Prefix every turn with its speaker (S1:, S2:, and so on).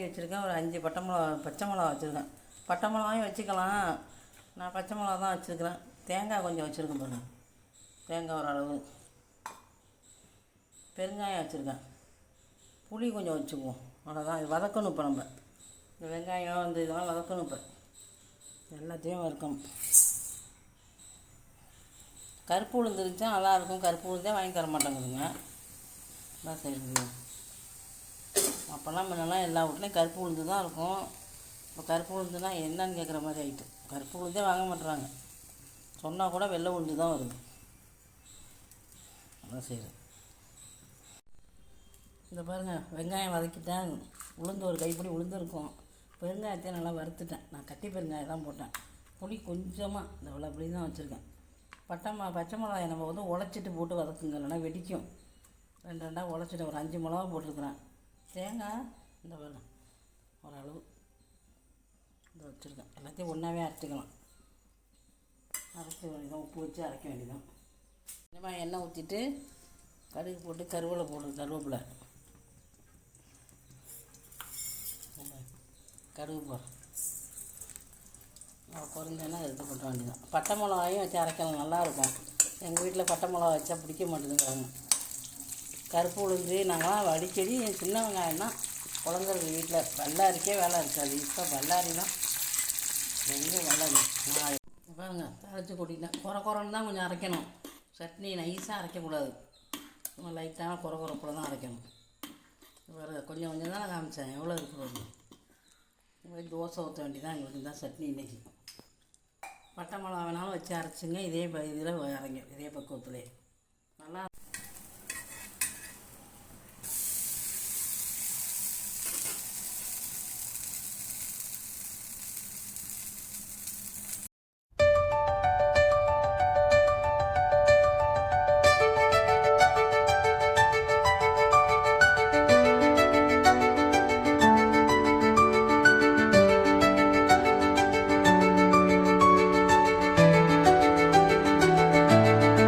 S1: வச்சுருக்கேன். ஒரு 5 பச்சை மிளகா வச்சுருக்கேன். பட்டை மிளகாயும் வச்சுக்கலாம், நான் பச்சை மிளகா தான் வச்சுருக்கிறேன். தேங்காய் கொஞ்சம் வச்சுருக்கேன் பாருங்கள், தேங்காய் ஓரளவு. பெருங்காயம் வச்சுருக்கேன். புளி கொஞ்சம் வச்சுக்குவோம், அவ்வளோதான். இது வதக்கணும். இப்போ நம்ம இந்த வெங்காயம் இந்த இதெல்லாம் வதக்கணும். இப்போ எல்லாத்தையும் வதக்கணும். கருப்பு உளுந்து இருந்துச்சா நல்லாயிருக்கும். கருப்பு உளுந்தே வாங்கி தர மாட்டேங்குதுங்க. அதான் சரி. அப்போல்லாம் முன்னெல்லாம் எல்லா வீட்லேயும் கருப்பு உளுந்து தான் இருக்கும். இப்போ கருப்பு உளுந்துனா என்னன்னு கேட்குற மாதிரி ஆகிட்டு. கருப்பு உளுந்தே வாங்க மாட்டுறாங்க. சொன்னால் கூட வெள்ளை உளுந்து தான் வருது. அதான் சரி. இந்த பாருங்கள், வெங்காயம் வதக்கிட்டேன். உளுந்து ஒரு கைப்பிடி உளுந்து இருக்கும். பெருங்காயத்தையும் நல்லா வறுத்துட்டேன். நான் கட்டி பெருங்காயம் தான் போட்டேன். புளி கொஞ்சமாக இந்த இவ்வளோ புளி தான் வச்சுருக்கேன். பச்சை மிளகாயை நம்ம வந்து உடச்சிட்டு போட்டு வதக்குங்க, இல்லைன்னா வெடிக்கும். ரெண்டாக உடச்சிட்டு ஒரு 5 மிளகா போட்டிருக்குறேன். தேங்காய் இந்த பாருங்க ஓரளவு இதை வச்சுருக்கேன். எல்லாத்தையும் ஒன்றாவே அரைச்சிக்கலாம். அரைச்சி வேண்டியதான், உப்பு வச்சு அரைக்க வேண்டியதான். கொஞ்சமாக எண்ணெய் ஊற்றிட்டு கடுகு போட்டு கருவேப்பிலை கடுகு போடுறேன். குறைஞ்சேன்னா எடுத்து கொட்ட வேண்டியதான். பட்டை மிளகாயும் வச்சு அரைக்கலாம், நல்லாயிருக்கும். எங்கள் வீட்டில் பட்டை மிளகா வச்சா பிடிக்க மாட்டேங்குறாங்க. கருப்பு உளுந்து நாங்களாம் அடிக்கடி சின்ன வெங்காயம் தான் குழந்தைங்க வீட்டில். வெள்ளாரிக்கே வேலை இருக்காது. இப்போ வெள்ளாரி தான் எங்கே வெள்ளாரி. பாருங்க, அரைச்சி கொட்டிட்டேன். குறைன்னு தான் கொஞ்சம் அரைக்கணும். சட்னி நைஸாக அரைக்கக்கூடாது. லைட்டான குறைப்புல தான் அரைக்கணும். வேறு கொஞ்சம் தான் நான் காமிச்சேன். எவ்வளோ இருக்கிறது. தோசை ஊற்ற வேண்டியதான். எங்களுக்கு தான் சட்னி இன்றைக்கி. பட்டை மிளகா வேணாலும் வச்சு அரைச்சிங்க. இதே இதில் அரைங்க, இதே பக்குவத்துலேயே நல்லா.